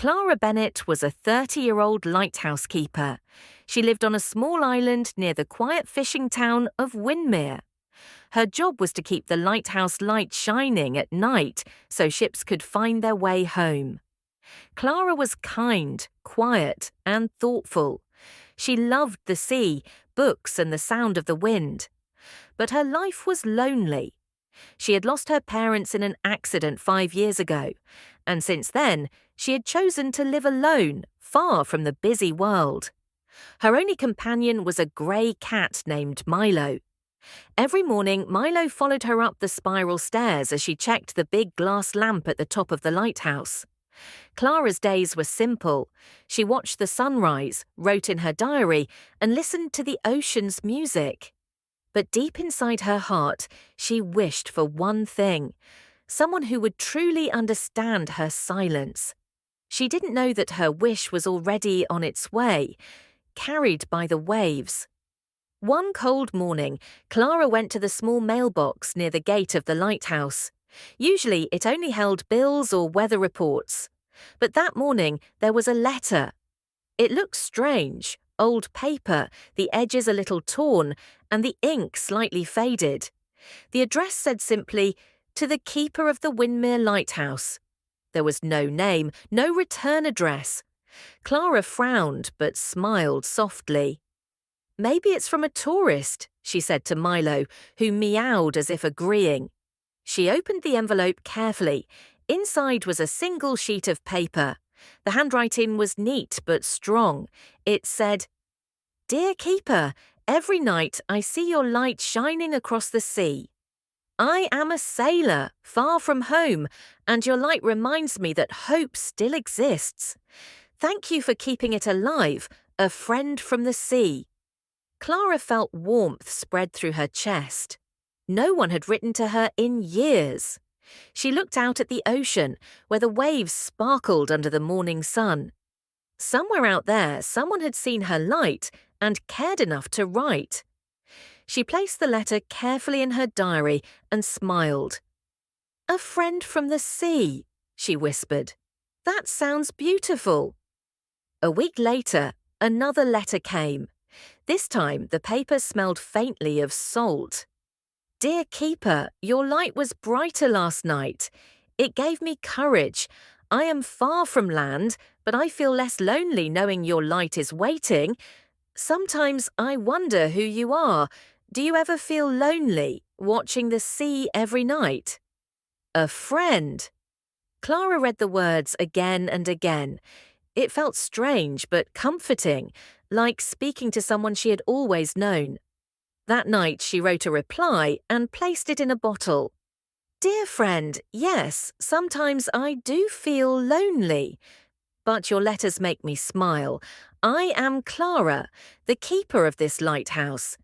Clara Bennett was a 30-year-old lighthouse keeper. She lived on a small island near the quiet fishing town of Windermere. Her job was to keep the lighthouse light shining at night so ships could find their way home. Clara was kind, quiet, and thoughtful. She loved the sea, books, and the sound of the wind. But her life was lonely. She had lost her parents in an accident 5 years ago, and since then, she had chosen to live alone, far from the busy world. Her only companion was a grey cat named Milo. Every morning, Milo followed her up the spiral stairs as she checked the big glass lamp at the top of the lighthouse. Clara's days were simple. She watched the sunrise, wrote in her diary, and listened to the ocean's music. But deep inside her heart, she wished for one thing: someone who would truly understand her silence. She didn't know that her wish was already on its way, carried by the waves. One cold morning, Clara went to the small mailbox near the gate of the lighthouse. Usually it only held bills or weather reports. But that morning there was a letter. It looked strange, old paper, the edges a little torn, and the ink slightly faded. The address said simply, "To the keeper of the Windermere Lighthouse." There was no name, no return address. Clara frowned but smiled softly. "Maybe it's from a tourist," she said to Milo, who meowed as if agreeing. She opened the envelope carefully. Inside was a single sheet of paper. The handwriting was neat but strong. It said, "Dear Keeper, every night I see your light shining across the sea. I am a sailor, far from home, and your light reminds me that hope still exists. Thank you for keeping it alive, a friend from the sea." Clara felt warmth spread through her chest. No one had written to her in years. She looked out at the ocean, where the waves sparkled under the morning sun. Somewhere out there, someone had seen her light and cared enough to write. She placed the letter carefully in her diary and smiled. "A friend from the sea," she whispered. "That sounds beautiful." A week later, another letter came. This time, the paper smelled faintly of salt. "Dear Keeper, your light was brighter last night. It gave me courage. I am far from land, but I feel less lonely knowing your light is waiting. Sometimes I wonder who you are. Do you ever feel lonely, watching the sea every night?" A friend. Clara read the words again and again. It felt strange but comforting, like speaking to someone she had always known. That night she wrote a reply and placed it in a bottle. "Dear friend, yes, sometimes I do feel lonely. But your letters make me smile. I am Clara, the keeper of this lighthouse.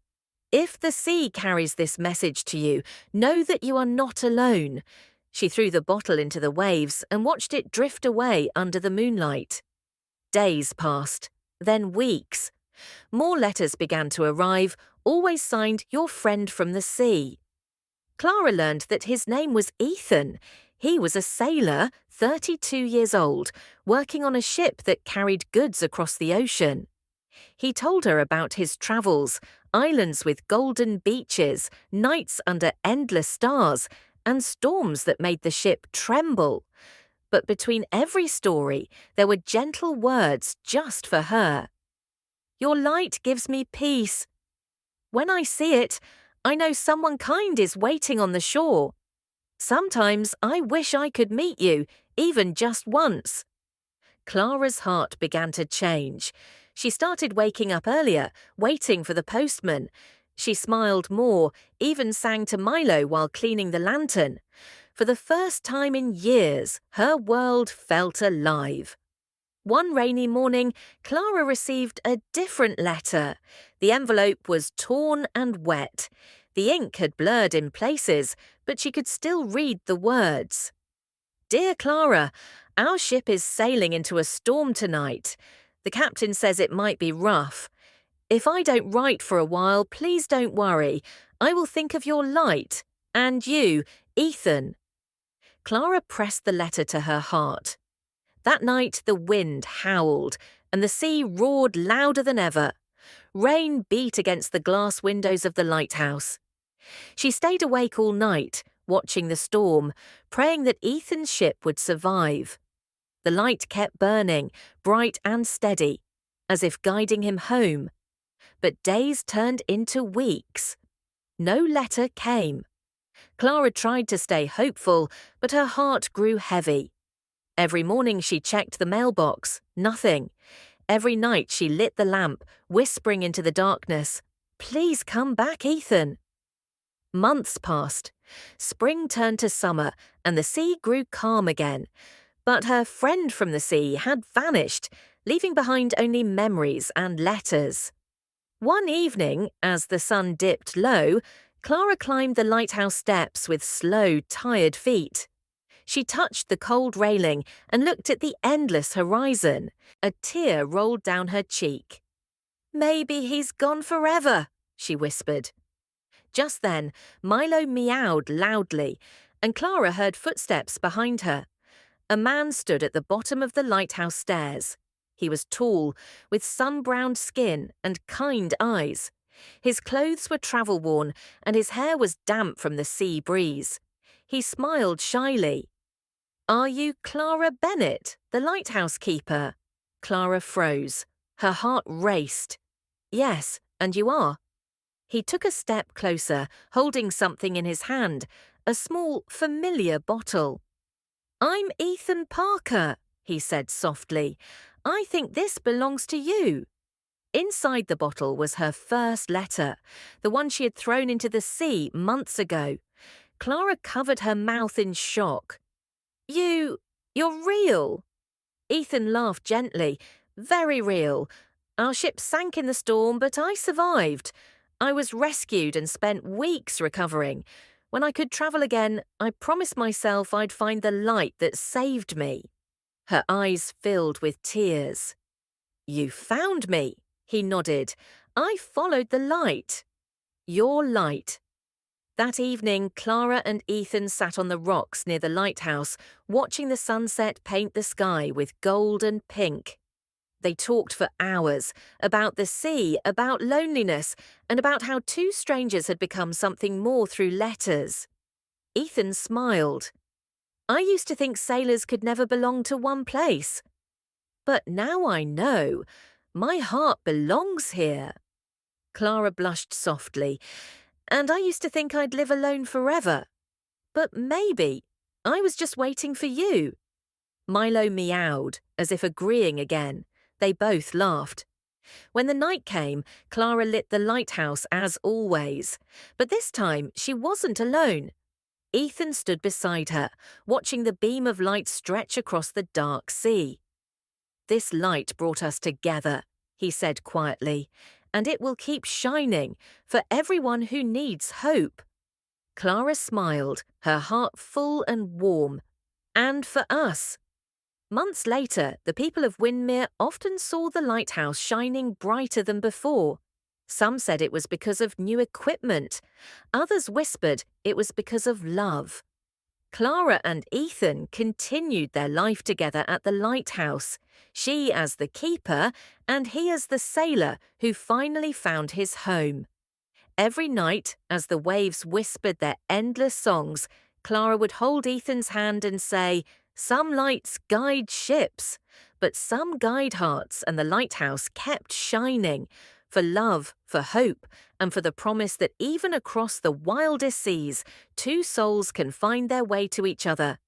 If the sea carries this message to you, know that you are not alone." She threw the bottle into the waves and watched it drift away under the moonlight. Days passed, then weeks. More letters began to arrive, always signed "Your friend from the sea." Clara learned that his name was Ethan. He was a sailor, 32 years old, working on a ship that carried goods across the ocean. He told her about his travels, islands with golden beaches, nights under endless stars, and storms that made the ship tremble. But between every story, there were gentle words just for her. "Your light gives me peace. When I see it, I know someone kind is waiting on the shore. Sometimes I wish I could meet you, even just once." Clara's heart began to change. She started waking up earlier, waiting for the postman. She smiled more, even sang to Milo while cleaning the lantern. For the first time in years, her world felt alive. One rainy morning, Clara received a different letter. The envelope was torn and wet. The ink had blurred in places, but she could still read the words. "Dear Clara, our ship is sailing into a storm tonight. The captain says it might be rough. If I don't write for a while, please don't worry. I will think of your light. And you, Ethan." Clara pressed the letter to her heart. That night the wind howled, and the sea roared louder than ever. Rain beat against the glass windows of the lighthouse. She stayed awake all night, watching the storm, praying that Ethan's ship would survive. The light kept burning, bright and steady, as if guiding him home. But days turned into weeks. No letter came. Clara tried to stay hopeful, but her heart grew heavy. Every morning she checked the mailbox, nothing. Every night she lit the lamp, whispering into the darkness, "Please come back, Ethan." Months passed. Spring turned to summer, and the sea grew calm again. But her friend from the sea had vanished, leaving behind only memories and letters. One evening, as the sun dipped low, Clara climbed the lighthouse steps with slow, tired feet. She touched the cold railing and looked at the endless horizon. A tear rolled down her cheek. "Maybe he's gone forever," she whispered. Just then, Milo meowed loudly, and Clara heard footsteps behind her. A man stood at the bottom of the lighthouse stairs. He was tall, with sun-browned skin and kind eyes. His clothes were travel-worn, and his hair was damp from the sea breeze. He smiled shyly. "Are you Clara Bennett, the lighthouse keeper?" Clara froze. Her heart raced. "Yes, and you are." He took a step closer, holding something in his hand, a small, familiar bottle. "I'm Ethan Parker," he said softly. "I think this belongs to you." Inside the bottle was her first letter, the one she had thrown into the sea months ago. Clara covered her mouth in shock. You're real." Ethan laughed gently. "Very real. Our ship sank in the storm, but I survived. I was rescued and spent weeks recovering. When I could travel again, I promised myself I'd find the light that saved me." Her eyes filled with tears. "You found me," he nodded. "I followed the light." "Your light." That evening, Clara and Ethan sat on the rocks near the lighthouse, watching the sunset paint the sky with gold and pink. They talked for hours about the sea, about loneliness, and about how two strangers had become something more through letters. Ethan smiled. "I used to think sailors could never belong to one place. But now I know. My heart belongs here." Clara blushed softly. "And I used to think I'd live alone forever. But maybe I was just waiting for you." Milo meowed, as if agreeing again. They both laughed. When the night came, Clara lit the lighthouse as always. But this time, she wasn't alone. Ethan stood beside her, watching the beam of light stretch across the dark sea. "This light brought us together," he said quietly, "and it will keep shining for everyone who needs hope." Clara smiled, her heart full and warm. "And for us." Months later, the people of Windermere often saw the lighthouse shining brighter than before. Some said it was because of new equipment. Others whispered it was because of love. Clara and Ethan continued their life together at the lighthouse, she as the keeper and he as the sailor who finally found his home. Every night, as the waves whispered their endless songs, Clara would hold Ethan's hand and say, "Some lights guide ships, but some guide hearts, and the lighthouse kept shining, for love, for hope, and for the promise that even across the wildest seas, two souls can find their way to each other